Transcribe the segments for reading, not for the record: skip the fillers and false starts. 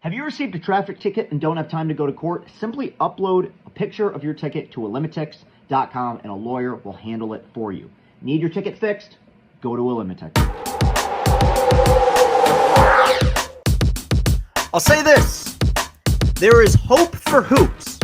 Have you received a traffic ticket and don't have time to go to court? Simply upload a picture of your ticket to Elimitix.com and a lawyer will handle it for you. Need your ticket fixed? Go to Elimitix. I'll say this. There is hope for hoops.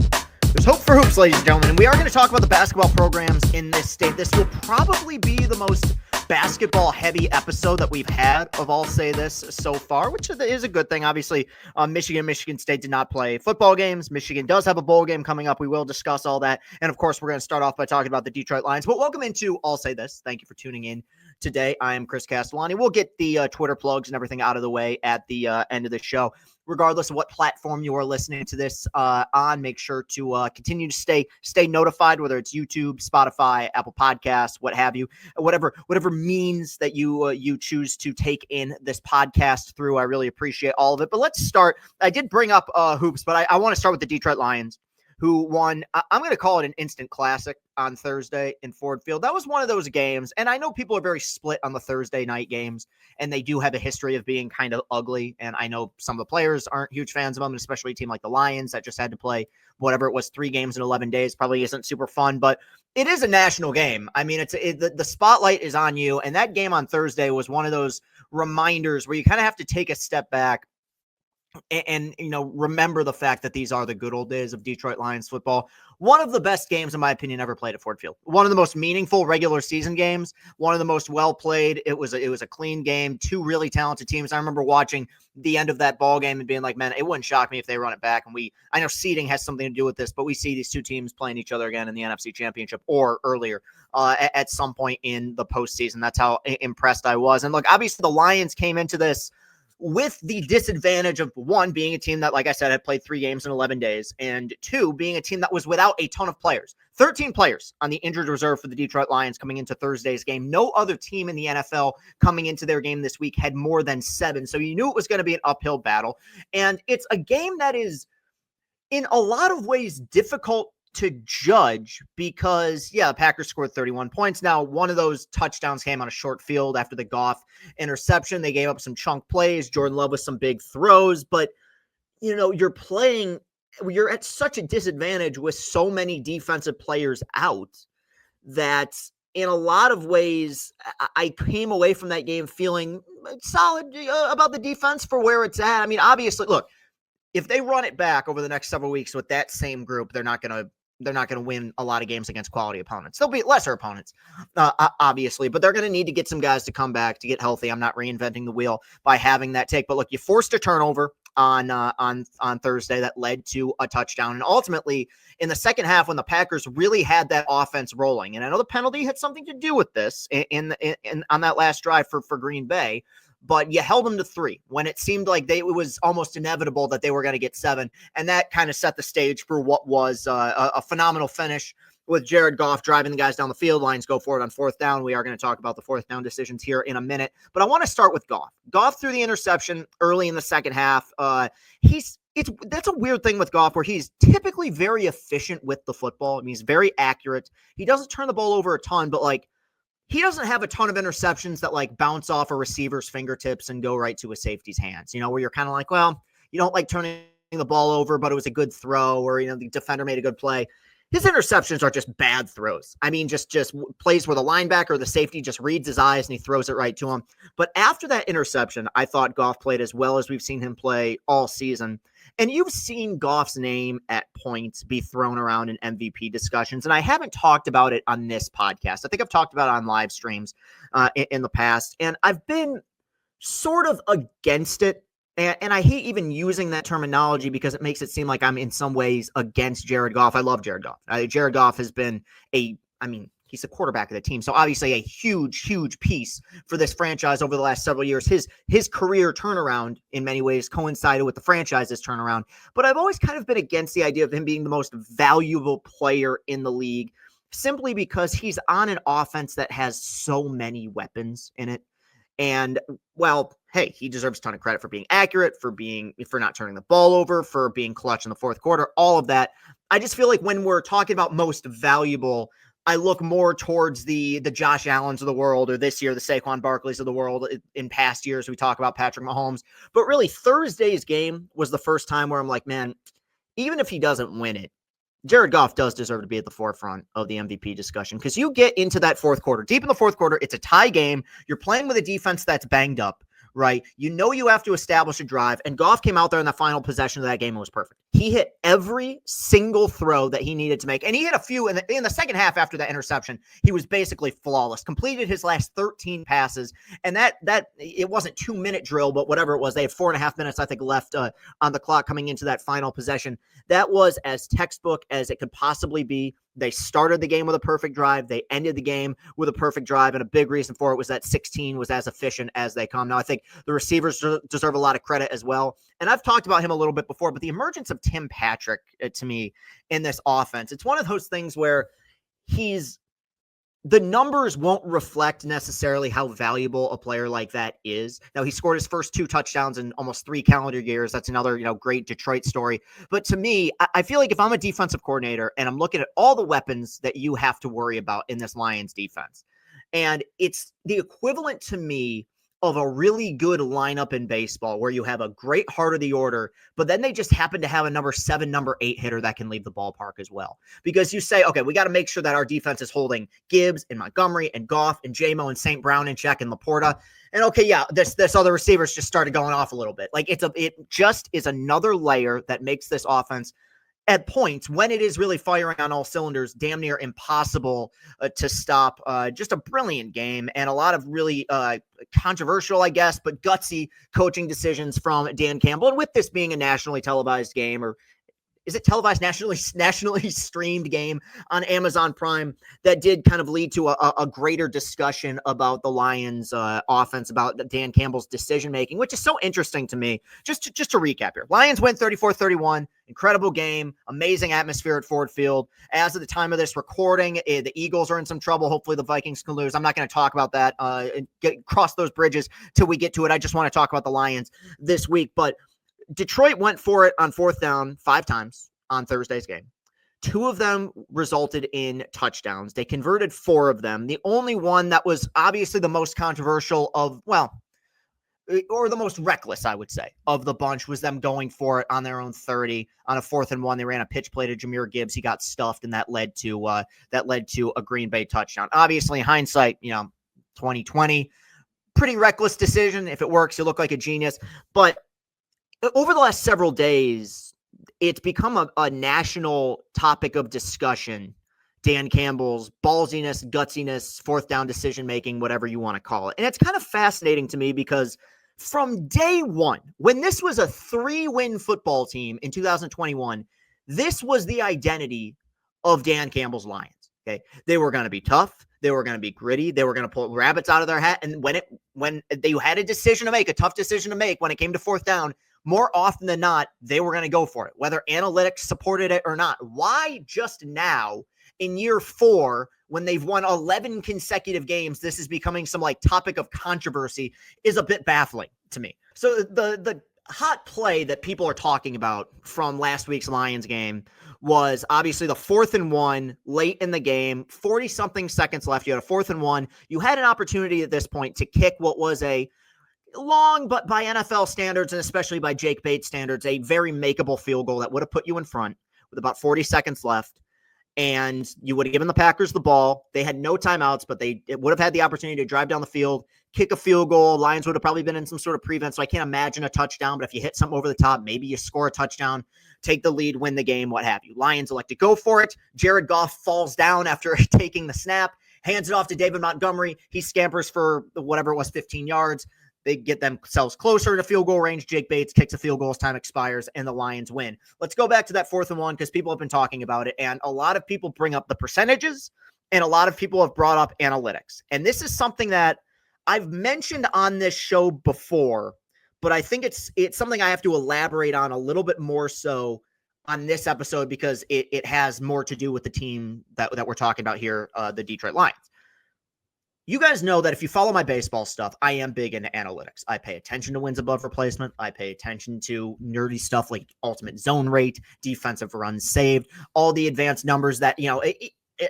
There's hope for hoops, ladies and gentlemen. And we are going to talk about the basketball programs in this state. This will probably be the most basketball-heavy episode that we've had of I'll Say This so far, which is a good thing. Obviously, Michigan State did not play football games. Michigan does have a bowl game coming up. We will discuss all that. And, of course, we're going to start off by talking about the Detroit Lions. But welcome into I'll Say This. Thank you for tuning in today. I am Chris Castellani. We'll get the Twitter plugs and everything out of the way at the end of the show. Regardless of what platform you are listening to this on, make sure to continue to stay notified, whether it's YouTube, Spotify, Apple Podcasts, what have you, whatever means that you choose to take in this podcast through. I really appreciate all of it. But let's start. I did bring up hoops, but I want to start with the Detroit Lions, who won, I'm going to call it an instant classic on Thursday in Ford Field. That was one of those games, and I know people are very split on the Thursday night games, and they do have a history of being kind of ugly, and I know some of the players aren't huge fans of them, especially a team like the Lions that just had to play whatever it was, 3 games in 11 days, probably isn't super fun, but it is a national game. I mean, the spotlight is on you, and that game on Thursday was one of those reminders where you kind of have to take a step back and remember the fact that these are the good old days of Detroit Lions football. One of the best games, in my opinion, ever played at Ford Field. One of the most meaningful regular season games. One of the most well played. It was a clean game. 2 really talented teams. I remember watching the end of that ball game and being like, man, it wouldn't shock me if they run it back. And I know seeding has something to do with this, but we see these 2 teams playing each other again in the NFC Championship or earlier at some point in the postseason. That's how impressed I was. And look, obviously the Lions came into this with the disadvantage of, 1, being a team that, like I said, had played 3 games in 11 days, and 2, being a team that was without a ton of players. 13 players on the injured reserve for the Detroit Lions coming into Thursday's game. No other team in the NFL coming into their game this week had more than 7, so you knew it was going to be an uphill battle. And it's a game that is, in a lot of ways, difficult to judge because, the Packers scored 31 points. Now, one of those touchdowns came on a short field after the Goff interception. They gave up some chunk plays. Jordan Love with some big throws. But, you're at such a disadvantage with so many defensive players out that in a lot of ways, I came away from that game feeling solid about the defense for where it's at. I mean, obviously, look, if they run it back over the next several weeks with that same group, they're not going to win a lot of games against quality opponents. They'll be lesser opponents, obviously, but they're going to need to get some guys to come back to get healthy. I'm not reinventing the wheel by having that take, but look, you forced a turnover on Thursday that led to a touchdown. And ultimately in the second half, when the Packers really had that offense rolling, and I know the penalty had something to do with this in on that last drive for Green Bay, but you held them to 3 when it seemed like it was almost inevitable that they were going to get 7. And that kind of set the stage for what was a phenomenal finish with Jared Goff driving the guys down the field. Lions go for it on 4th down. We are going to talk about the 4th down decisions here in a minute, but I want to start with Goff. Goff threw the interception early in the second half. That's a weird thing with Goff where he's typically very efficient with the football. I mean, he's very accurate. He doesn't turn the ball over a ton, but he doesn't have a ton of interceptions that bounce off a receiver's fingertips and go right to a safety's hands, where you're kind of like, well, you don't like turning the ball over, but it was a good throw, or, the defender made a good play. His interceptions are just bad throws. I mean, just plays where the linebacker or the safety just reads his eyes and he throws it right to him. But after that interception, I thought Goff played as well as we've seen him play all season. And you've seen Goff's name at points be thrown around in MVP discussions. And I haven't talked about it on this podcast. I think I've talked about it on live streams in the past. And I've been sort of against it. And I hate even using that terminology because it makes it seem like I'm in some ways against Jared Goff. I love Jared Goff. Jared Goff has been he's the quarterback of the team. So obviously a huge, huge piece for this franchise over the last several years. His career turnaround in many ways coincided with the franchise's turnaround. But I've always kind of been against the idea of him being the most valuable player in the league simply because he's on an offense that has so many weapons in it. And, well, hey, he deserves a ton of credit for being accurate, for not turning the ball over, for being clutch in the 4th quarter, all of that. I just feel like when we're talking about most valuable, I look more towards the Josh Allens of the world, or this year, the Saquon Barkleys of the world. In past years, we talk about Patrick Mahomes. But really, Thursday's game was the first time where I'm like, man, even if he doesn't win it, Jared Goff does deserve to be at the forefront of the MVP discussion, because you get into that fourth quarter. Deep in the fourth quarter, it's a tie game. You're playing with a defense that's banged up, right? You know you have to establish a drive, and Goff came out there in the final possession of that game and was perfect. He hit every single throw that he needed to make, and he hit a few in the second half after that interception. He was basically flawless, completed his last 13 passes, and that it wasn't 2-minute drill, but whatever it was, they had 4.5 minutes, I think, left on the clock coming into that final possession. That was as textbook as it could possibly be. They started the game with a perfect drive. They ended the game with a perfect drive, and a big reason for it was that 16 was as efficient as they come. Now, I think the receivers deserve a lot of credit as well, and I've talked about him a little bit before, but the emergence of Tim Patrick, to me, in this offense, it's one of those things where the numbers won't reflect necessarily how valuable a player like that is. Now, he scored his first 2 touchdowns in almost 3 calendar years. That's another, great Detroit story. But to me, I feel like if I'm a defensive coordinator and I'm looking at all the weapons that you have to worry about in this Lions defense, and it's the equivalent to me of a really good lineup in baseball where you have a great heart of the order, but then they just happen to have a number 7, number 8 hitter that can leave the ballpark as well. Because you say, okay, we got to make sure that our defense is holding Gibbs and Montgomery and Goff and J-Mo and St. Brown in check and Laporta. And okay, yeah, this other receivers just started going off a little bit. Like it just is another layer that makes this offense, at points when it is really firing on all cylinders, damn near impossible to stop. Just a brilliant game, and a lot of really controversial, I guess, but gutsy coaching decisions from Dan Campbell. And with this being a nationally televised game, or is it televised, nationally streamed game on Amazon Prime, that did kind of lead to a greater discussion about the Lions offense, about Dan Campbell's decision-making, which is so interesting to me. Just to recap here, Lions win 34-31, incredible game, amazing atmosphere at Ford Field. As of the time of this recording, the Eagles are in some trouble. Hopefully the Vikings can lose. I'm not going to talk about that and cross those bridges till we get to it. I just want to talk about the Lions this week, but Detroit went for it on 4th down 5 times on Thursday's game. 2 of them resulted in touchdowns. They converted 4 of them. The only one that was obviously the most controversial or the most reckless, I would say, of the bunch was them going for it on their own 30 on a 4th and 1. They ran a pitch play to Jahmyr Gibbs. He got stuffed, and that led to a Green Bay touchdown. Obviously, in hindsight, 2020, pretty reckless decision. If it works, you look like a genius. But over the last several days, it's become a national topic of discussion. Dan Campbell's ballsiness, gutsiness, 4th down decision-making, whatever you want to call it. And it's kind of fascinating to me because from day one, when this was a 3-win football team in 2021, this was the identity of Dan Campbell's Lions. Okay, they were going to be tough. They were going to be gritty. They were going to pull rabbits out of their hat. And when they had a decision to make, a tough decision to make when it came to 4th down, more often than not, they were going to go for it, whether analytics supported it or not. Why just now, in year 4, when they've won 11 consecutive games, this is becoming some topic of controversy, is a bit baffling to me. So the hot play that people are talking about from last week's Lions game was obviously the 4th and 1 late in the game, 40-something seconds left. You had a 4th and 1. You had an opportunity at this point to kick what was a long, but by NFL standards, and especially by Jake Bates standards, a very makeable field goal that would have put you in front with about 40 seconds left. And you would have given the Packers the ball. They had no timeouts, but it would have had the opportunity to drive down the field, kick a field goal. Lions would have probably been in some sort of prevent, so I can't imagine a touchdown. But if you hit something over the top, maybe you score a touchdown, take the lead, win the game, what have you. Lions elect to go for it. Jared Goff falls down after taking the snap, hands it off to David Montgomery. He scampers for whatever it was, 15 yards. They get themselves closer to field goal range. Jake Bates kicks a field goal as time expires, and the Lions win. Let's go back to that 4th and 1 because people have been talking about it, and a lot of people bring up the percentages, and a lot of people have brought up analytics. And this is something that I've mentioned on this show before, but I think it's something I have to elaborate on a little bit more so on this episode because it has more to do with the team that we're talking about here, the Detroit Lions. You guys know that if you follow my baseball stuff, I am big into analytics. I pay attention to wins above replacement. I pay attention to nerdy stuff like ultimate zone rate, defensive runs saved, all the advanced numbers that,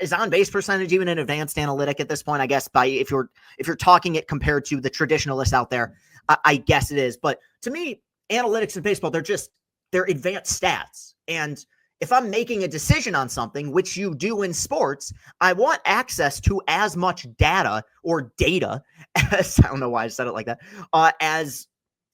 is on base percentage even an advanced analytic at this point? I guess if you're talking it compared to the traditionalists out there, I guess it is. But to me, analytics in baseball, they're advanced stats. And if I'm making a decision on something, which you do in sports, I want access to as much data or data as, I don't know why I said it like that,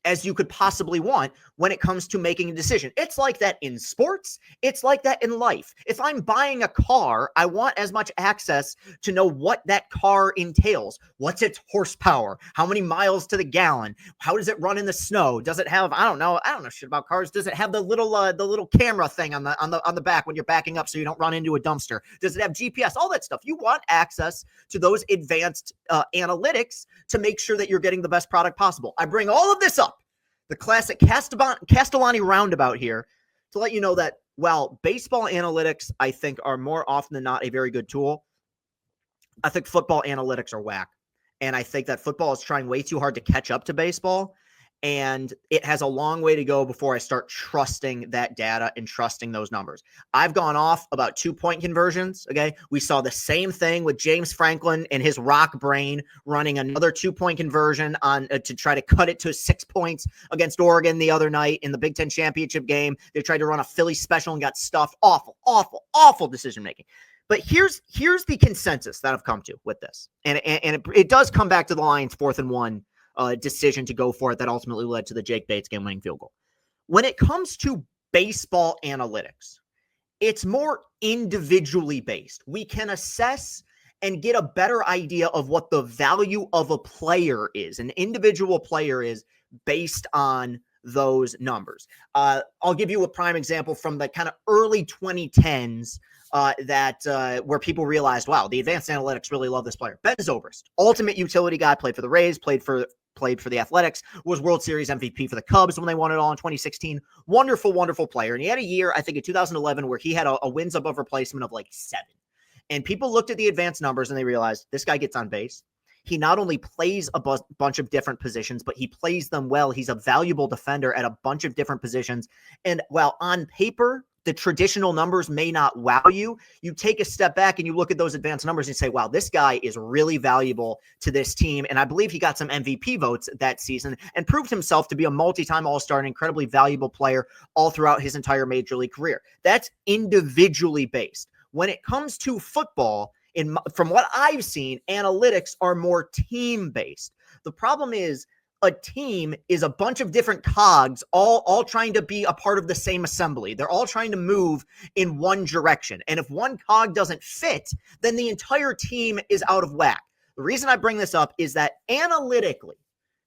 as you could possibly want when it comes to making a decision. It's like that in sports. It's like that in life. If I'm buying a car, I want as much access to know what that car entails. What's its horsepower? How many miles to the gallon? How does it run in the snow? Does it have, I don't know shit about cars. Does it have the little camera thing on the back when you're backing up so you don't run into a dumpster? Does it have GPS? All that stuff. You want access to those advanced analytics to make sure that you're getting the best product possible. I bring all of this up, the classic Castellani roundabout here, to let you know that while baseball analytics, I think, are more often than not a very good tool, I think football analytics are whack. And I think that football is trying way too hard to catch up to baseball. And it has a long way to go before I start trusting that data and trusting those numbers. I've gone off about 2-point conversions. Okay. We saw the same thing with James Franklin and his rock brain running another 2-point conversion on to try to cut it to 6 points against Oregon the other night in the Big Ten championship game. They tried to run a Philly special and got stuffed. Awful decision-making. But here's the consensus that I've come to with this. And it does come back to the Lions 4th and 1 decision to go for it that ultimately led to the Jake Bates game-winning field goal. When it comes to baseball analytics, it's more individually based. We can assess and get a better idea of what the value of a player is, an individual player is, based on those numbers. I'll give you a prime example from the kind of early 2010s where people realized, wow, the advanced analytics really love this player. Ben Zobrist, ultimate utility guy, played for the Rays, played for the Athletics, was World Series MVP for the Cubs when they won it all in 2016. Wonderful player. And he had a year, I think in 2011, where he had a wins above replacement of like 7. And people looked at the advanced numbers and they realized this guy gets on base. He not only plays a bunch of different positions, but he plays them well. He's a valuable defender at a bunch of different positions. And while on paper, the traditional numbers may not wow you, you take a step back and you look at those advanced numbers and say, wow, this guy is really valuable to this team. And I believe he got some MVP votes that season and proved himself to be a multi-time All-Star and incredibly valuable player all throughout his entire major league career. That's individually based. When it comes to football, from what I've seen, analytics are more team-based. The problem is a team is a bunch of different cogs all trying to be a part of the same assembly. They're all trying to move in one direction. And if one cog doesn't fit, then the entire team is out of whack. The reason I bring this up is that analytically,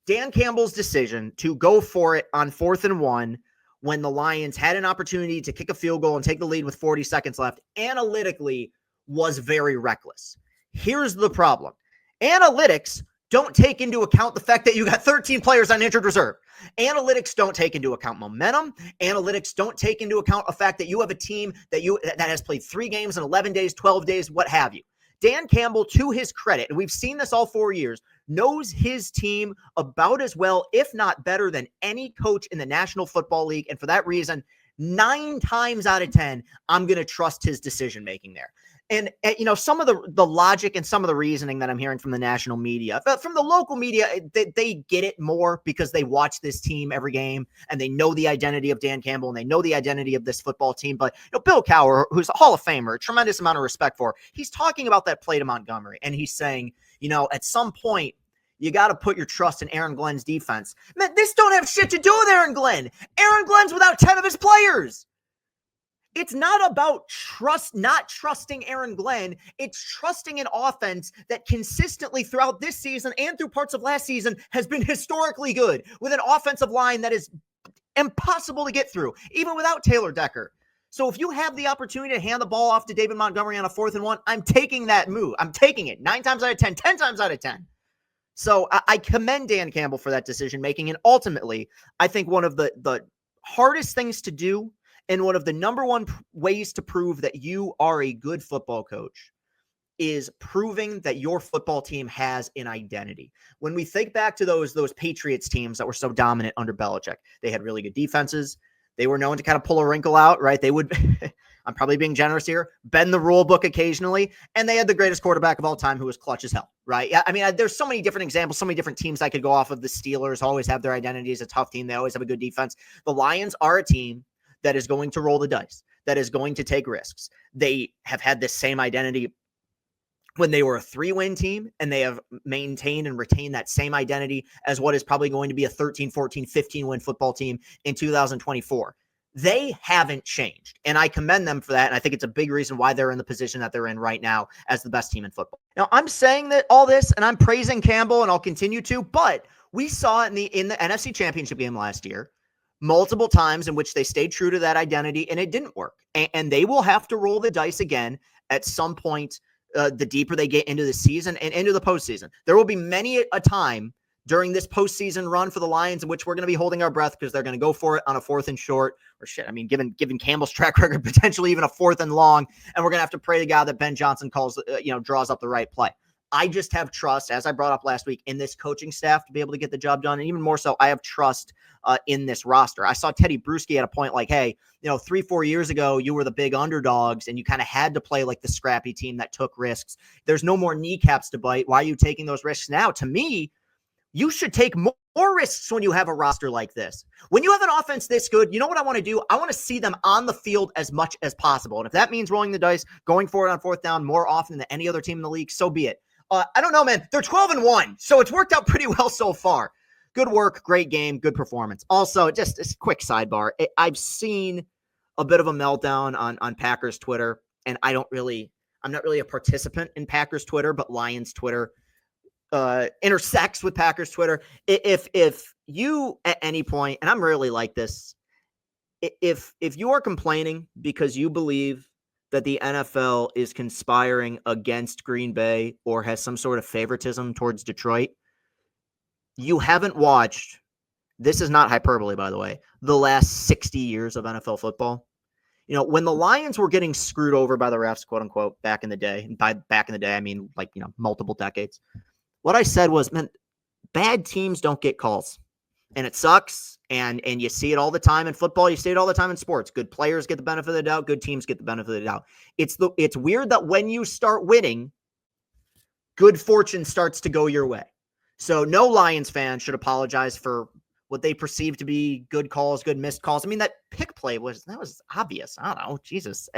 Dan Campbell's decision to go for it on 4th and 1 when the Lions had an opportunity to kick a field goal and take the lead with 40 seconds left, analytically was very reckless. Here's the problem. Analytics don't take into account the fact that you got 13 players on injured reserve. Analytics don't take into account momentum. Analytics don't take into account the fact that you have a team that has played 3 games in 11 days, 12 days, what have you. Dan Campbell, to his credit, and we've seen this all 4 years, knows his team about as well, if not better, than any coach in the National Football League. And for that reason, 9 times out of 10, I'm going to trust his decision-making there. And some of the logic and some of the reasoning that I'm hearing from the national media, but from the local media, they get it more because they watch this team every game and they know the identity of Dan Campbell and they know the identity of this football team. But Bill Cowher, who's a Hall of Famer, a tremendous amount of respect for, he's talking about that play to Montgomery. And he's saying, at some point, you got to put your trust in Aaron Glenn's defense. Man, this don't have shit to do with Aaron Glenn. Aaron Glenn's without 10 of his players. It's not about not trusting Aaron Glenn. It's trusting an offense that consistently throughout this season and through parts of last season has been historically good, with an offensive line that is impossible to get through, even without Taylor Decker. So if you have the opportunity to hand the ball off to David Montgomery on a 4th and 1, I'm taking that move. I'm taking it 9 times out of 10, 10 times out of 10. So I commend Dan Campbell for that decision-making. And ultimately, I think one of the hardest things to do and one of the number one ways to prove that you are a good football coach is proving that your football team has an identity. When we think back to those Patriots teams that were so dominant under Belichick, they had really good defenses. They were known to kind of pull a wrinkle out, right? They would, I'm probably being generous here, bend the rule book occasionally. And they had the greatest quarterback of all time who was clutch as hell, right? Yeah, I mean, there's so many different examples, so many different teams I could go off of. The Steelers always have their identity as a tough team. They always have a good defense. The Lions are a team that is going to roll the dice, that is going to take risks. They have had this same identity when they were a 3-win team, and they have maintained and retained that same identity as what is probably going to be a 13, 14, 15-win football team in 2024. They haven't changed, and I commend them for that, and I think it's a big reason why they're in the position that they're in right now as the best team in football. Now, I'm saying that all this, and I'm praising Campbell, and I'll continue to, but we saw it in the NFC Championship game last year, multiple times in which they stayed true to that identity, and it didn't work, and they will have to roll the dice again at some point. The deeper they get into the season and into the postseason. There will be many a time during this postseason run for the Lions in which we're going to be holding our breath because they're going to go for it on a 4th and short, or shit. I mean, given Campbell's track record, potentially even a 4th and long, and we're going to have to pray to God that Ben Johnson draws up the right play. I just have trust, as I brought up last week, in this coaching staff to be able to get the job done. And even more so, I have trust in this roster. I saw Teddy Bruschi at a point like, hey, 3-4 years ago, you were the big underdogs and you kind of had to play like the scrappy team that took risks. There's no more kneecaps to bite. Why are you taking those risks now? To me, you should take more risks when you have a roster like this. When you have an offense this good, you know what I want to do? I want to see them on the field as much as possible. And if that means rolling the dice, going for it on 4th down more often than any other team in the league, so be it. I don't know, man. They're 12-1, so it's worked out pretty well so far. Good work, great game, good performance. Also, just a quick sidebar. I've seen a bit of a meltdown on Packers Twitter, and I'm not really a participant in Packers Twitter, but Lions Twitter intersects with Packers Twitter. If you at any point, and I'm really like this, if you are complaining because you believe that the NFL is conspiring against Green Bay or has some sort of favoritism towards Detroit, you haven't watched, this is not hyperbole, by the way, the last 60 years of NFL football. When the Lions were getting screwed over by the refs, quote unquote, back in the day, and by back in the day, I mean multiple decades, what I said was, man, bad teams don't get calls. And it sucks, and you see it all the time in football. You see it all the time in sports. Good players get the benefit of the doubt. Good teams get the benefit of the doubt. It's weird that when you start winning, good fortune starts to go your way. So no Lions fan should apologize for what they perceive to be good calls, good missed calls. I mean, that pick play was obvious. I don't know. Jesus.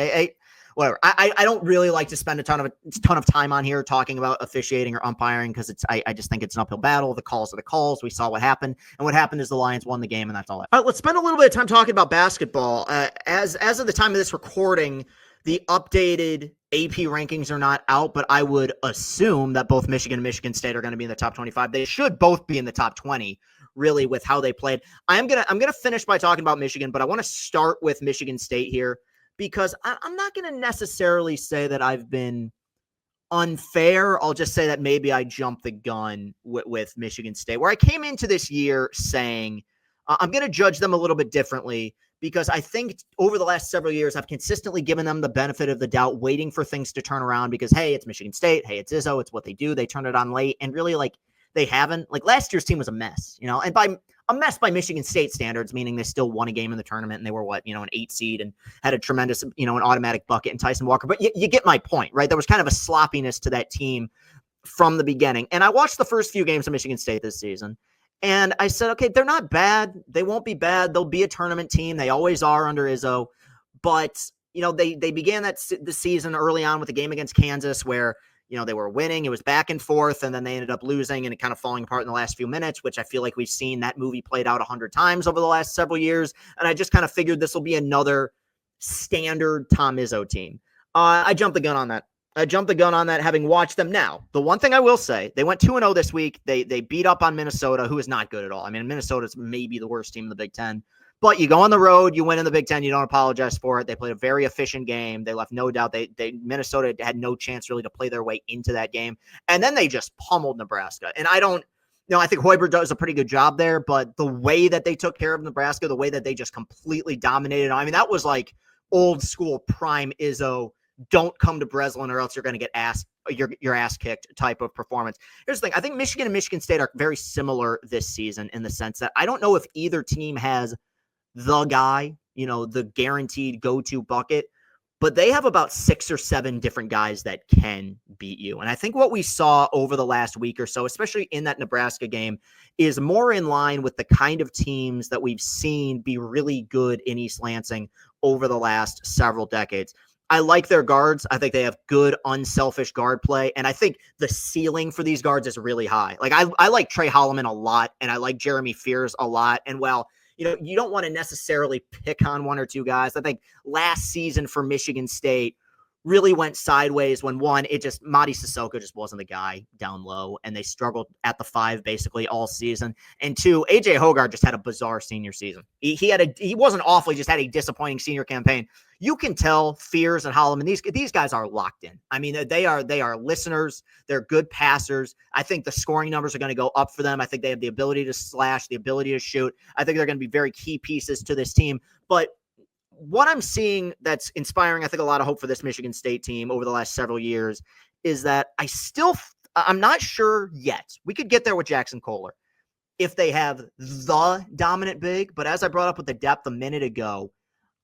Whatever. I don't really like to spend a ton of time on here talking about officiating or umpiring because I just think it's an uphill battle. The calls are the calls. We saw what happened, and what happened is the Lions won the game, and that's all. All right, let's spend a little bit of time talking about basketball. As of the time of this recording, the updated AP rankings are not out, but I would assume that both Michigan and Michigan State are going to be in the top 25. They should both be in the top 20. Really, with how they played. I'm gonna finish by talking about Michigan, but I want to start with Michigan State here because I'm not gonna necessarily say that I've been unfair. I'll just say that maybe I jumped the gun with Michigan State, where I came into this year saying I'm gonna judge them a little bit differently because I think over the last several years I've consistently given them the benefit of the doubt, waiting for things to turn around because hey, it's Michigan State, hey, it's Izzo, it's what they do. They turn it on late, and really they haven't. Last year's team was a mess, and by a mess by Michigan State standards, meaning they still won a game in the tournament and they were an 8 seed and had a tremendous, an automatic bucket in Tyson Walker. But you get my point, right? There was kind of a sloppiness to that team from the beginning. And I watched the first few games of Michigan State this season and I said, okay, they're not bad. They won't be bad. They'll be a tournament team. They always are under Izzo. But, they began the season early on with a game against Kansas where they were winning. It was back and forth, and then they ended up losing and it kind of falling apart in the last few minutes, which I feel like we've seen that movie played out 100 times over the last several years. And I just kind of figured this will be another standard Tom Izzo team. I jumped the gun on that. Having watched them now. The one thing I will say, they went 2-0 this week. They beat up on Minnesota, who is not good at all. I mean, Minnesota's maybe the worst team in the Big Ten. But you go on the road, you win in the Big Ten, you don't apologize for it. They played a very efficient game. They left no doubt. Minnesota had no chance really to play their way into that game. And then they just pummeled Nebraska. And I think Hoiberg does a pretty good job there, but the way that they took care of Nebraska, the way that they just completely dominated, I mean, that was like old school prime Izzo, don't come to Breslin or else you're going to get your ass kicked type of performance. Here's the thing. I think Michigan and Michigan State are very similar this season in the sense that I don't know if either team has the guy the guaranteed go-to bucket, but they have about 6 or 7 different guys that can beat you. And I think what we saw over the last week or so, especially in that Nebraska game, is more in line with the kind of teams that we've seen be really good in East Lansing over the last several decades. I like their guards. I think they have good, unselfish guard play. And I think the ceiling for these guards is really high. Like I like Trey Holloman a lot, and I like Jeremy Fears a lot. And you don't want to necessarily pick on one or two guys. I think last season for Michigan State really went sideways when Madi Sissoko just wasn't the guy down low, and they struggled at the 5 basically all season. And 2, AJ Hoggard just had a bizarre senior season. He wasn't awful, he just had a disappointing senior campaign. You can tell Fears and Holloman, these guys are locked in. I mean, they are listeners. They're good passers. I think the scoring numbers are going to go up for them. I think they have the ability to slash, the ability to shoot. I think they're going to be very key pieces to this team. But what I'm seeing that's inspiring, I think, a lot of hope for this Michigan State team over the last several years is that I'm not sure yet. We could get there with Jackson Kohler if they have the dominant big. But as I brought up with the depth a minute ago,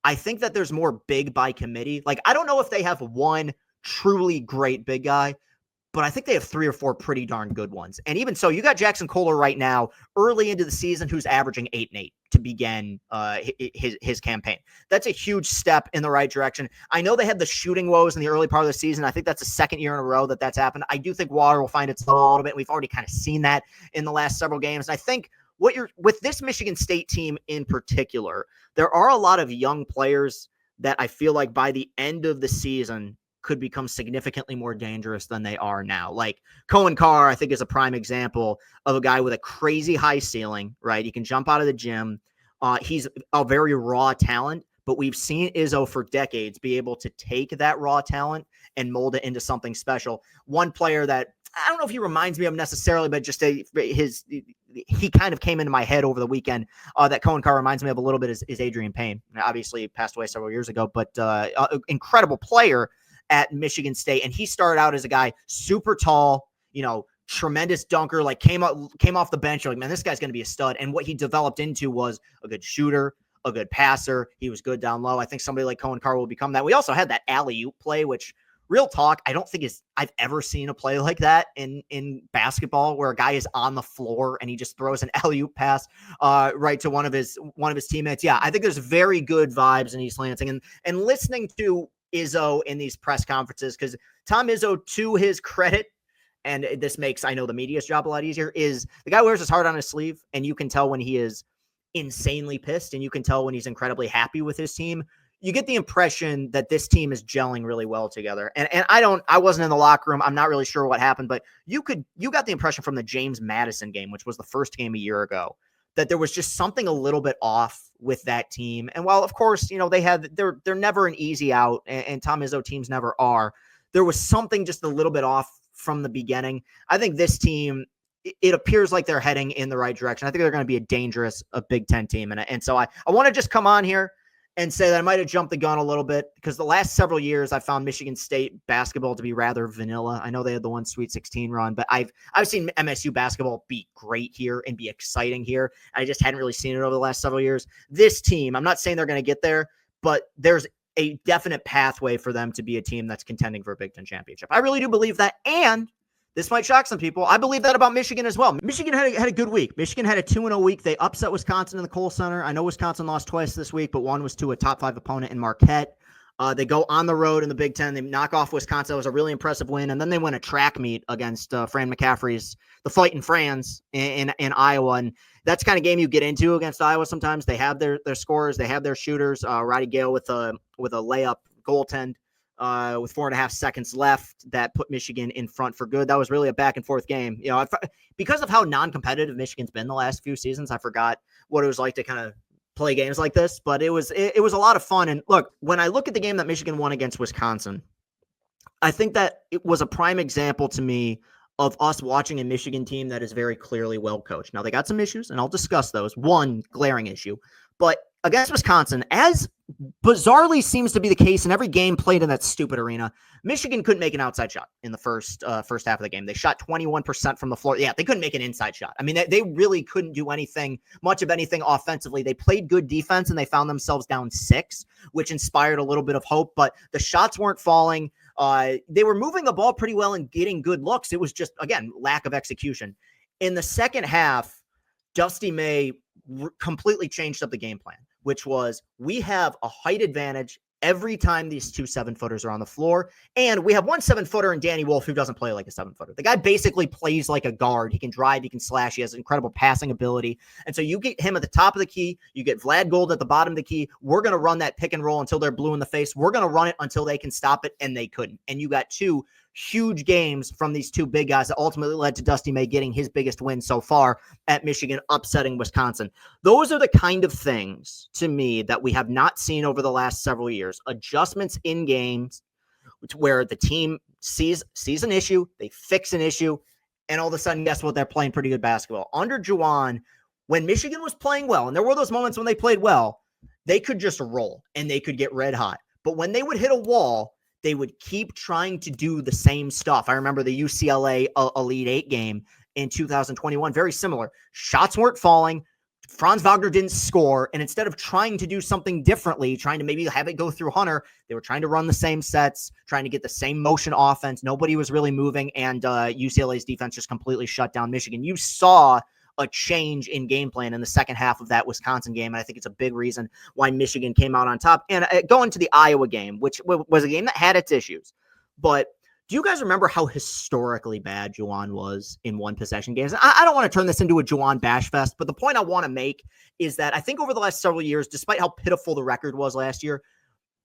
I think that there's more big by committee. Like, I don't know if they have one truly great big guy, but I think they have 3 or 4 pretty darn good ones. And even so, you got Jackson Kohler right now, early into the season, who's averaging 8 and 8 to begin his campaign. That's a huge step in the right direction. I know they had the shooting woes in the early part of the season. I think that's the second year in a row that's happened. I do think water will find its level a little bit. We've already kind of seen that in the last several games. And I think with this Michigan State team in particular, there are a lot of young players that I feel like by the end of the season could become significantly more dangerous than they are now. Like Cohen Carr, I think, is a prime example of a guy with a crazy high ceiling, right? He can jump out of the gym. He's a very raw talent, but we've seen Izzo for decades be able to take that raw talent and mold it into something special. One player that I don't know if he reminds me of necessarily, but just he kind of came into my head over the weekend that Cohen Carr reminds me of a little bit is Adrian Payne. Obviously, he passed away several years ago, but incredible player at Michigan State. And he started out as a guy super tall, tremendous dunker, like came off the bench. You're like, man, this guy's going to be a stud. And what he developed into was a good shooter, a good passer. He was good down low. I think somebody like Cohen Carr will become that. We also had that alley-oop play, which real talk, I don't think I've ever seen a play like that in basketball where a guy is on the floor and he just throws an alley-oop pass right to one of his teammates. Yeah, I think there's very good vibes in East Lansing. And listening to Izzo in these press conferences, because Tom Izzo, to his credit, and this makes, I know, the media's job a lot easier, is the guy wears his heart on his sleeve, and you can tell when he is insanely pissed, and you can tell when he's incredibly happy with his team. You get the impression that this team is gelling really well together. And I wasn't in the locker room. I'm not really sure what happened, but you got the impression from the James Madison game, which was the first game a year ago, that there was just something a little bit off with that team. And while, of course, they're never an easy out, and Tom Izzo teams never are, there was something just a little bit off from the beginning. I think this team, it appears like they're heading in the right direction. I think they're going to be a Big Ten team. And so I want to just come on here and say that I might have jumped the gun a little bit, because the last several years I found Michigan State basketball to be rather vanilla. I know they had the one Sweet 16 run, but I've seen MSU basketball be great here and be exciting here. I just hadn't really seen it over the last several years. This team, I'm not saying they're going to get there, but there's a definite pathway for them to be a team that's contending for a Big Ten championship. I really do believe that, and this might shock some people, I believe that about Michigan as well. Michigan had a good week. Michigan had a 2-0 week. They upset Wisconsin in the Kohl Center. I know Wisconsin lost twice this week, but one was to a top 5 opponent in Marquette. They go on the road in the Big Ten. They knock off Wisconsin. It was a really impressive win. And then they win a track meet against Fran McCaffrey's, the Fighting Frans in Iowa. And that's the kind of game you get into against Iowa sometimes. They have their scorers. They have their shooters. Roddy Gale with a layup goaltend. With 4.5 seconds left, that put Michigan in front for good. That was really a back and forth game. Because of how non-competitive Michigan's been the last few seasons, I forgot what it was like to kind of play games like this, but it was a lot of fun. And look, when I look at the game that Michigan won against Wisconsin, I think that it was a prime example to me of us watching a Michigan team that is very clearly well coached. Now, they got some issues, and I'll discuss those. One glaring issue, but against Wisconsin, as bizarrely seems to be the case in every game played in that stupid arena, Michigan couldn't make an outside shot in the first half of the game. They shot 21% from the floor. Yeah, they couldn't make an inside shot. I mean, they really couldn't do much of anything offensively. They played good defense, and they found themselves down 6, which inspired a little bit of hope, but the shots weren't falling. They were moving the ball pretty well and getting good looks. It was just, again, lack of execution. In the second half, Dusty May completely changed up the game plan, which was we have a height advantage every time these 2 7-footers are on the floor. And we have 1 7-footer in Danny Wolf who doesn't play like a 7-footer. The guy basically plays like a guard. He can drive, he can slash, he has incredible passing ability. And so you get him at the top of the key, you get Vlad Gold at the bottom of the key. We're going to run that pick and roll until they're blue in the face. We're going to run it until they can stop it, and they couldn't. And you got 2 huge games from these 2 big guys that ultimately led to Dusty May getting his biggest win so far at Michigan, upsetting Wisconsin. Those are the kind of things, to me, that we have not seen over the last several years. Adjustments in games where the team sees an issue, they fix an issue, and all of a sudden, guess what? They're playing pretty good basketball. Under Juwan, when Michigan was playing well, and there were those moments when they played well, they could just roll and they could get red hot. But when they would hit a wall, they would keep trying to do the same stuff. I remember the UCLA Elite 8 game in 2021, very similar. Shots weren't falling. Franz Wagner didn't score. And instead of trying to do something differently, trying to maybe have it go through Hunter, they were trying to run the same sets, trying to get the same motion offense. Nobody was really moving. And UCLA's defense just completely shut down Michigan. You saw a change in game plan in the second half of that Wisconsin game. And I think it's a big reason why Michigan came out on top. And going to the Iowa game, which was a game that had its issues. But do you guys remember how historically bad Juwan was in one possession games? I don't want to turn this into a Juwan bash fest, but the point I want to make is that I think over the last several years, despite how pitiful the record was last year,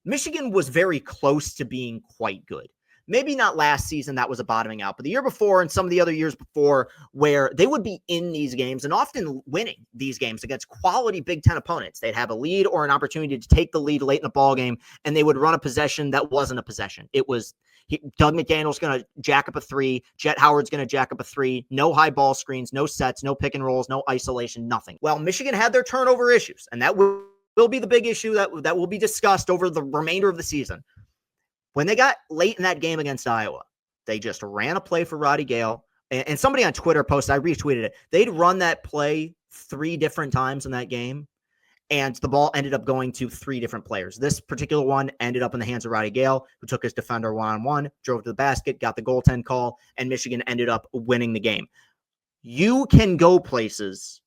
Michigan was very close to being quite good. Maybe not last season, that was a bottoming out, but the year before and some of the other years before, where they would be in these games and often winning these games against quality Big Ten opponents. They'd have a lead or an opportunity to take the lead late in the ball game, and they would run a possession that wasn't a possession. It was Doug McDaniel's going to jack up a 3, Jet Howard's going to jack up a 3, no high ball screens, no sets, no pick and rolls, no isolation, nothing. Well, Michigan had their turnover issues, and that will be the big issue that will be discussed over the remainder of the season. When they got late in that game against Iowa, they just ran a play for Roddy Gale. And somebody on Twitter posted, I retweeted it. They'd run that play 3 different times in that game, and the ball ended up going to 3 different players. This particular one ended up in the hands of Roddy Gale, who took his defender one-on-one, drove to the basket, got the goaltend call, and Michigan ended up winning the game. You can go places,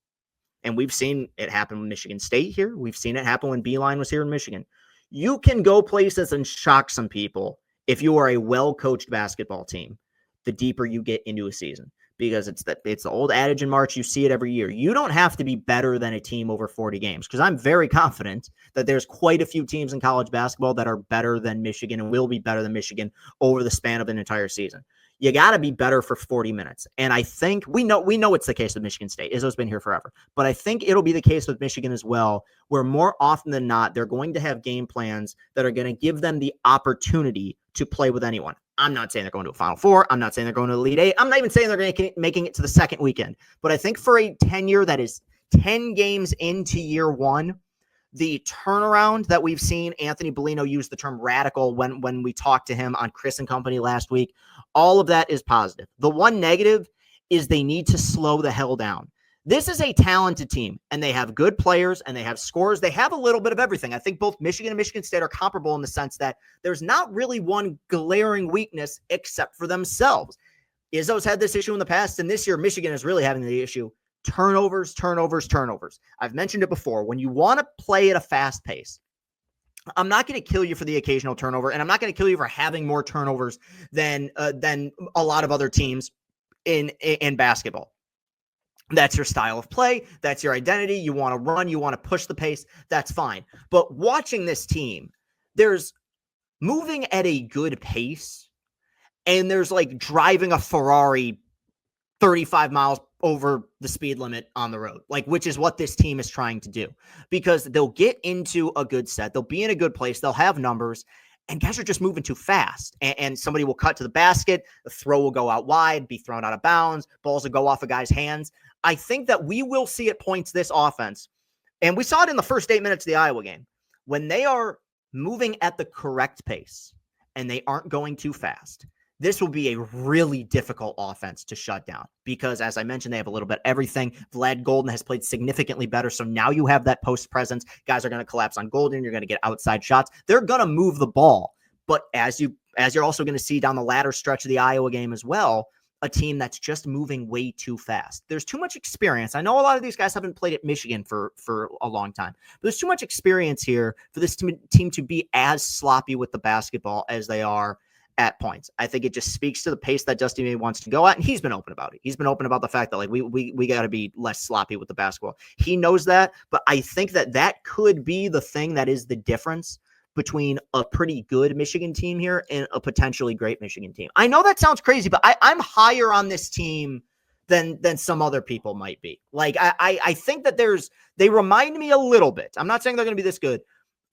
and we've seen it happen with Michigan State here. We've seen it happen when Beeline was here in Michigan. You can go places and shock some people if you are a well-coached basketball team the deeper you get into a season, because it's the old adage in March. You see it every year. You don't have to be better than a team over 40 games, because I'm very confident that there's quite a few teams in college basketball that are better than Michigan and will be better than Michigan over the span of an entire season. You got to be better for 40 minutes. And I think we know it's the case with Michigan State. Izzo's been here forever. But I think it'll be the case with Michigan as well, where more often than not, they're going to have game plans that are going to give them the opportunity to play with anyone. I'm not saying they're going to a Final Four. I'm not saying they're going to Elite 8. I'm not even saying they're going to making it to the second weekend. But I think for a tenure that is 10 games into year 1, the turnaround that we've seen, Anthony Bellino used the term radical when we talked to him on Chris and Company last week. All of that is positive. The one negative is they need to slow the hell down. This is a talented team, and they have good players, and they have scorers. They have a little bit of everything. I think both Michigan and Michigan State are comparable in the sense that there's not really one glaring weakness except for themselves. Izzo's had this issue in the past, and this year Michigan is really having the issue. Turnovers. I've mentioned it before. When you want to play at a fast pace, I'm not going to kill you for the occasional turnover, and I'm not going to kill you for having more turnovers than a lot of other teams in basketball. That's your style of play. That's your identity. You want to run. You want to push the pace. That's fine. But watching this team, there's moving at a good pace, and there's like driving a Ferrari 35 miles over the speed limit on the road, which is what this team is trying to do, because they'll get into a good set. They'll be in a good place. They'll have numbers, and guys are just moving too fast. And somebody will cut to the basket. The throw will go out wide, be thrown out of bounds. Balls will go off a guy's hands. I think that we will see at points this offense And we saw it in the first 8 minutes of the Iowa game. When they are moving at the correct pace and they aren't going too fast, this will be a really difficult offense to shut down because, as I mentioned, they have a little bit of everything. Vlad Golden has played significantly better, so now you have that post presence. Guys are going to collapse on Golden. You're going to get outside shots. They're going to move the ball. But as you're also going to see down the latter stretch of the Iowa game as well, a team that's just moving way too fast. There's too much experience. I know a lot of these guys haven't played at Michigan for a long time, but there's too much experience here for this team to be as sloppy with the basketball as they are at points. I think it just speaks to the pace that Dusty May wants to go at, and he's been open about it. He's been open about the fact that like we got to be less sloppy with the basketball. He knows that, but I think that could be the thing that is the difference between a pretty good Michigan team here and a potentially great Michigan team. I know that sounds crazy, but I'm higher on this team than some other people might be. Like I think that they remind me a little bit. I'm not saying they're going to be this good,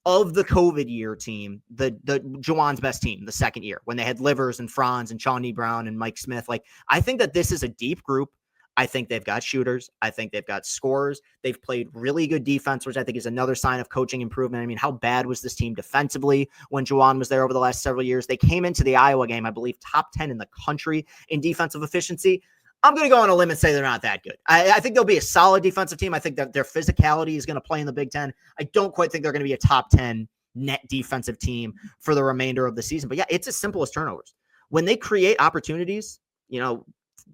of the COVID year team, the Juwan's best team, the second year, when they had Livers and Franz and Shawnee Brown and Mike Smith. Like, I think that this is a deep group. I think they've got shooters. I think they've got scorers. They've played really good defense, which I think is another sign of coaching improvement. I mean, how bad was this team defensively when Juwan was there over the last several years? They came into the Iowa game, I believe, top 10 in the country in defensive efficiency. I'm going to go on a limb and say they're not that good. I think they'll be a solid defensive team. I think that their physicality is going to play in the Big Ten. I don't quite think they're going to be a top 10 net defensive team for the remainder of the season. But yeah, it's as simple as turnovers. When they create opportunities,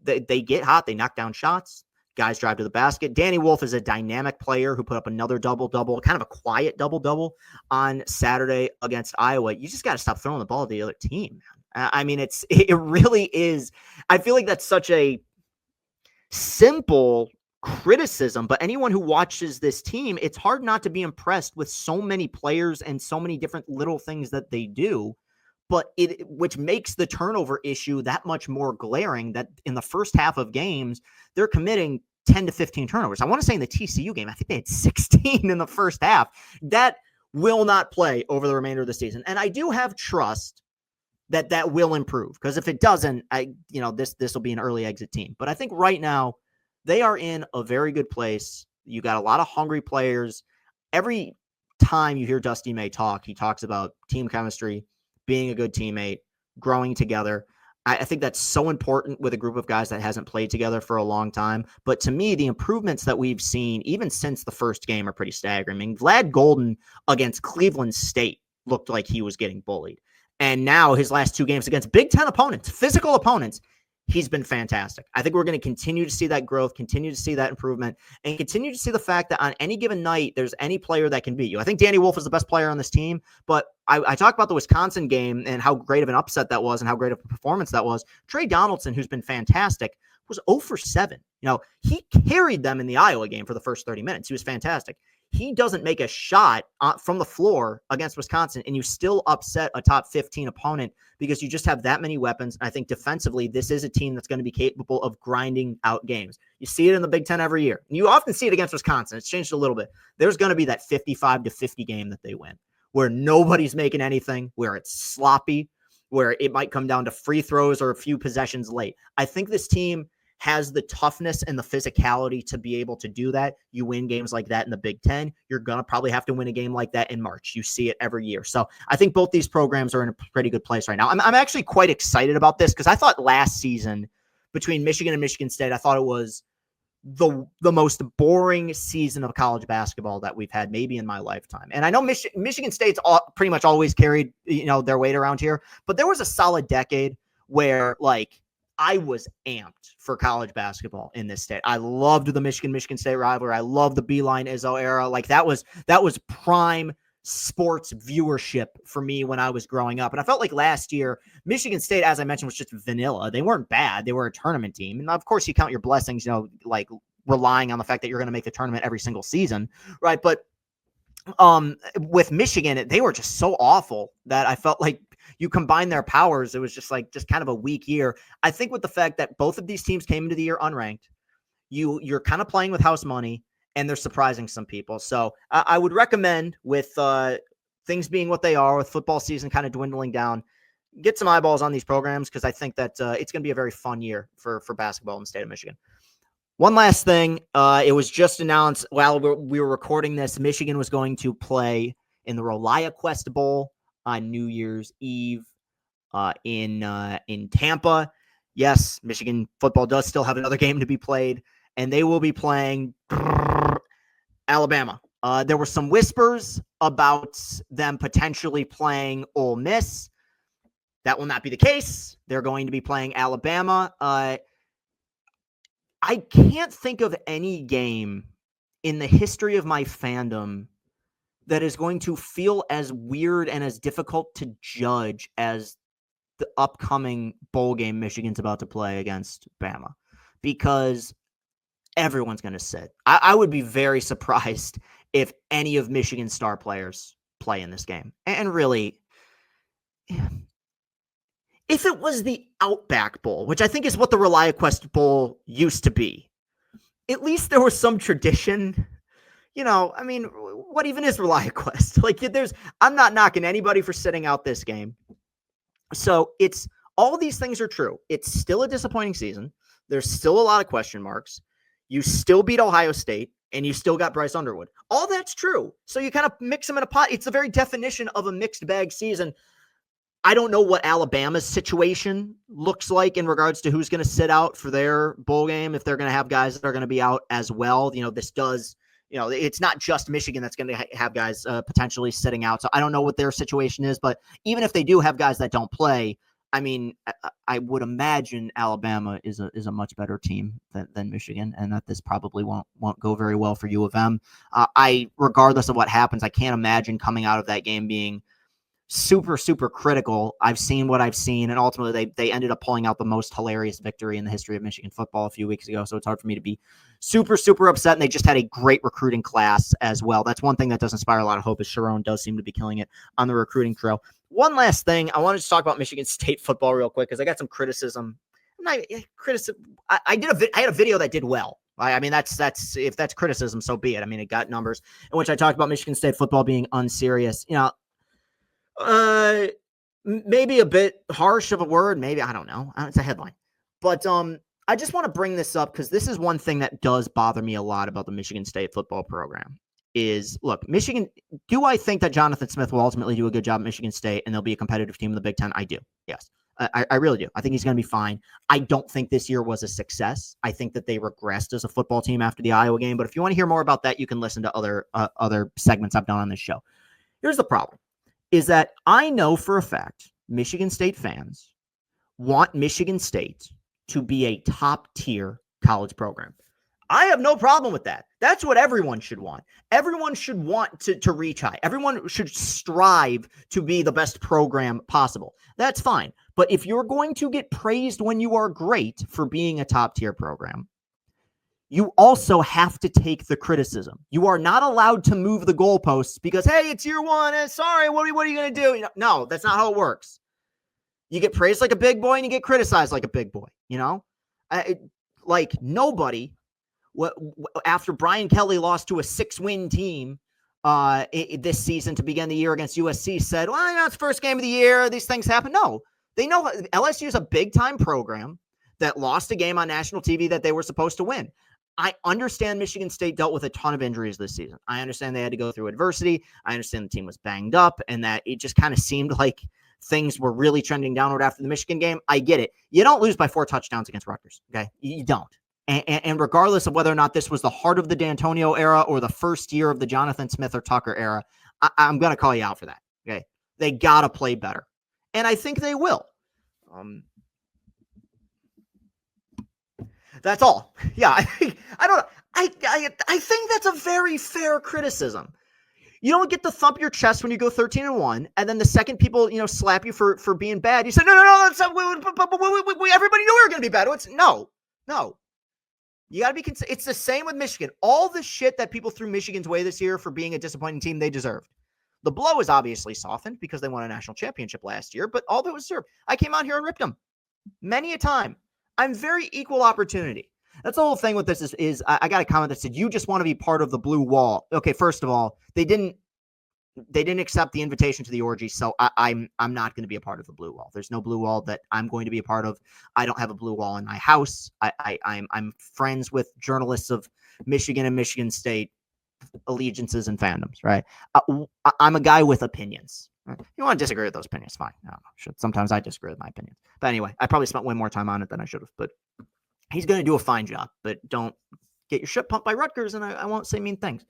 they get hot, they knock down shots, guys drive to the basket. Danny Wolf is a dynamic player who put up another double-double, kind of a quiet double-double on Saturday against Iowa. You just got to stop throwing the ball to the other team, man. I mean, it really is. I feel like that's such a simple criticism, but anyone who watches this team, it's hard not to be impressed with so many players and so many different little things that they do, which makes the turnover issue that much more glaring, that in the first half of games, they're committing 10 to 15 turnovers. I want to say in the TCU game, I think they had 16 in the first half. That will not play over the remainder of the season. And I do have trust that will improve, because if it doesn't, this will be an early exit team. But I think right now they are in a very good place. You got a lot of hungry players. Every time you hear Dusty May talk, he talks about team chemistry, being a good teammate, growing together. I think that's so important with a group of guys that hasn't played together for a long time. But to me, the improvements that we've seen, even since the first game, are pretty staggering. I mean, Vlad Golden against Cleveland State looked like he was getting bullied. And now his last two games against Big Ten opponents, physical opponents, he's been fantastic. I think we're going to continue to see that growth, continue to see that improvement, and continue to see the fact that on any given night, there's any player that can beat you. I think Danny Wolf is the best player on this team, but I talked about the Wisconsin game and how great of an upset that was and how great of a performance that was. Trey Donaldson, who's been fantastic, was 0 for 7. He carried them in the Iowa game for the first 30 minutes. He was fantastic. He doesn't make a shot from the floor against Wisconsin, and you still upset a top 15 opponent because you just have that many weapons. I think defensively, this is a team that's going to be capable of grinding out games. You see it in the Big Ten every year. And you often see it against Wisconsin. It's changed a little bit. There's going to be that 55-50 game that they win, where nobody's making anything, where it's sloppy, where it might come down to free throws or a few possessions late. I think this team has the toughness and the physicality to be able to do that. You win games like that in the Big Ten, you're going to probably have to win a game like that in March. You see it every year. So I think both these programs are in a pretty good place right now. I'm actually quite excited about this, because I thought last season between Michigan and Michigan State, I thought it was the most boring season of college basketball that we've had maybe in my lifetime. And I know Michigan State's pretty much always carried their weight around here, but there was a solid decade where I was amped for college basketball in this state. I loved the Michigan State rivalry. I loved the Beeline Izzo era. That was prime sports viewership for me when I was growing up. And I felt like last year, Michigan State, as I mentioned, was just vanilla. They weren't bad. They were a tournament team. And of course you count your blessings, relying on the fact that you're going to make the tournament every single season. Right. But with Michigan, they were just so awful that I felt like you combine their powers, it was just kind of a weak year. I think with the fact that both of these teams came into the year unranked, you're kind of playing with house money, and they're surprising some people. So I would recommend, with things being what they are, with football season kind of dwindling down, get some eyeballs on these programs, because I think that it's going to be a very fun year for basketball in the state of Michigan. One last thing. It was just announced while we were recording this, Michigan was going to play in the ReliaQuest Bowl on New Year's Eve in Tampa. Yes, Michigan football does still have another game to be played, and they will be playing Alabama. There were some whispers about them potentially playing Ole Miss. That will not be the case. They're going to be playing Alabama. I can't think of any game in the history of my fandom that is going to feel as weird and as difficult to judge as the upcoming bowl game Michigan's about to play against Bama, because everyone's going to sit. I would be very surprised if any of Michigan's star players play in this game. And really, if it was the Outback Bowl, which I think is what the ReliaQuest Bowl used to be, at least there was some tradition. I mean, what even is ReliaQuest? Like, I'm not knocking anybody for sitting out this game. So all these things are true. It's still a disappointing season. There's still a lot of question marks. You still beat Ohio State, and you still got Bryce Underwood. All that's true. So you kind of mix them in a pot. It's the very definition of a mixed bag season. I don't know what Alabama's situation looks like in regards to who's going to sit out for their bowl game, if they're going to have guys that are going to be out as well. It's not just Michigan that's going to have guys potentially sitting out. So I don't know what their situation is, but even if they do have guys that don't play, I mean, I would imagine Alabama is a much better team than Michigan, and that this probably won't go very well for U of M. Regardless of what happens, I can't imagine coming out of that game being super, super critical. I've seen what I've seen, and ultimately they ended up pulling out the most hilarious victory in the history of Michigan football a few weeks ago, so it's hard for me to be super, super upset, and they just had a great recruiting class as well. That's one thing that does inspire a lot of hope, is Sharon does seem to be killing it on the recruiting trail. One last thing, I wanted to talk about Michigan State football real quick, because I got some criticism. I had a video that did well. I mean, that's if that's criticism, so be it. I mean, it got numbers in which I talked about Michigan State football being unserious. Maybe a bit harsh of a word. Maybe, I don't know. It's a headline. But I just want to bring this up because this is one thing that does bother me a lot about the Michigan State football program. Look, Michigan, do I think that Jonathan Smith will ultimately do a good job at Michigan State and they'll be a competitive team in the Big Ten? I do. Yes. I really do. I think he's going to be fine. I don't think this year was a success. I think that they regressed as a football team after the Iowa game. But if you want to hear more about that, you can listen to other segments I've done on this show. Here's the problem, is that I know for a fact Michigan State fans want Michigan State to be a top-tier college program. I have no problem with that. That's what everyone should want. Everyone should want to reach high. Everyone should strive to be the best program possible. That's fine. But if you're going to get praised when you are great for being a top-tier program, you also have to take the criticism. You are not allowed to move the goalposts because, hey, it's year one. Sorry, what are you going to do? No, that's not how it works. You get praised like a big boy and you get criticized like a big boy. Nobody, after Brian Kelly lost to a 6-win team this season to begin the year against USC, said, well, it's the first game of the year. These things happen. No, they know LSU is a big-time program that lost a game on national TV that they were supposed to win. I understand Michigan State dealt with a ton of injuries this season. I understand they had to go through adversity. I understand the team was banged up and that it just kind of seemed like things were really trending downward after the Michigan game. I get it. You don't lose by 4 touchdowns against Rutgers. Okay. You don't. And regardless of whether or not this was the heart of the D'Antonio era or the first year of the Jonathan Smith or Tucker era, I'm going to call you out for that. Okay. They got to play better. And I think they will. That's all. Yeah, I think that's a very fair criticism. You don't get to thump your chest when you go 13-1, and then the second people, slap you for being bad, you say, no, that's everybody knew we were going to be bad. No. You got to be. It's the same with Michigan. All the shit that people threw Michigan's way this year for being a disappointing team, they deserved. The blow is obviously softened because they won a national championship last year, but all that was deserved. I came out here and ripped them many a time. I'm very equal opportunity. That's the whole thing with this is I got a comment that said, you just want to be part of the blue wall. Okay, first of all, they didn't they didn't accept the invitation to the orgy, so I'm not going to be a part of the blue wall. There's no blue wall that I'm going to be a part of. I don't have a blue wall in my house. I'm friends with journalists of Michigan and Michigan State allegiances and fandoms, right? I'm a guy with opinions. Right? You want to disagree with those opinions, fine. I don't know. Sometimes I disagree with my opinions. But anyway, I probably spent way more time on it than I should have. But he's going to do a fine job. But don't get your shit pumped by Rutgers, and I won't say mean things.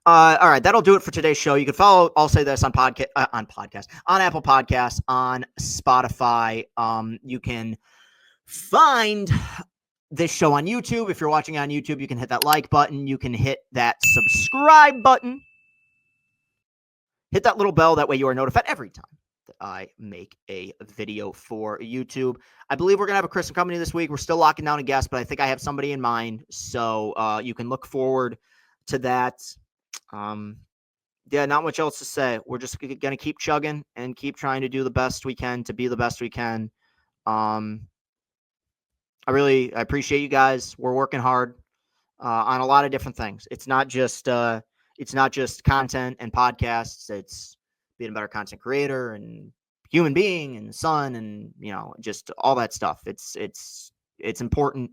All right, that'll do it for today's show. You can follow I'll Say This on podcast, on Apple Podcasts, on Spotify. You can find this show on YouTube. If you're watching on YouTube, you can hit that like button. You can hit that subscribe button. Hit that little bell. That way you are notified every time that I make a video for YouTube. I believe we're going to have a Christian company this week. We're still locking down a guest, but I think I have somebody in mind. So you can look forward to that. Yeah, not much else to say. We're just going to keep chugging and keep trying to do the best we can to be the best we can. I appreciate you guys. We're working hard on a lot of different things. It's not just content and podcasts. It's being a better content creator and human being and son and just all that stuff. It's important.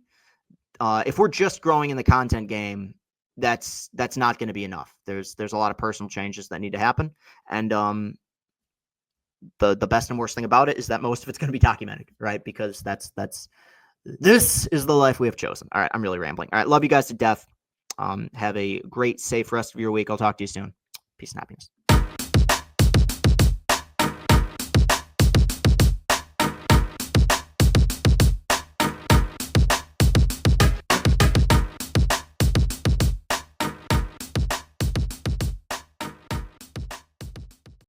If we're just growing in the content game, that's not going to be enough. There's a lot of personal changes that need to happen, and the best and worst thing about it is that most of it's going to be documented, right? Because this is the life we have chosen. All right, I'm really rambling. All right, love you guys to death. Have a great, safe rest of your week. I'll talk to you soon. Peace and happiness.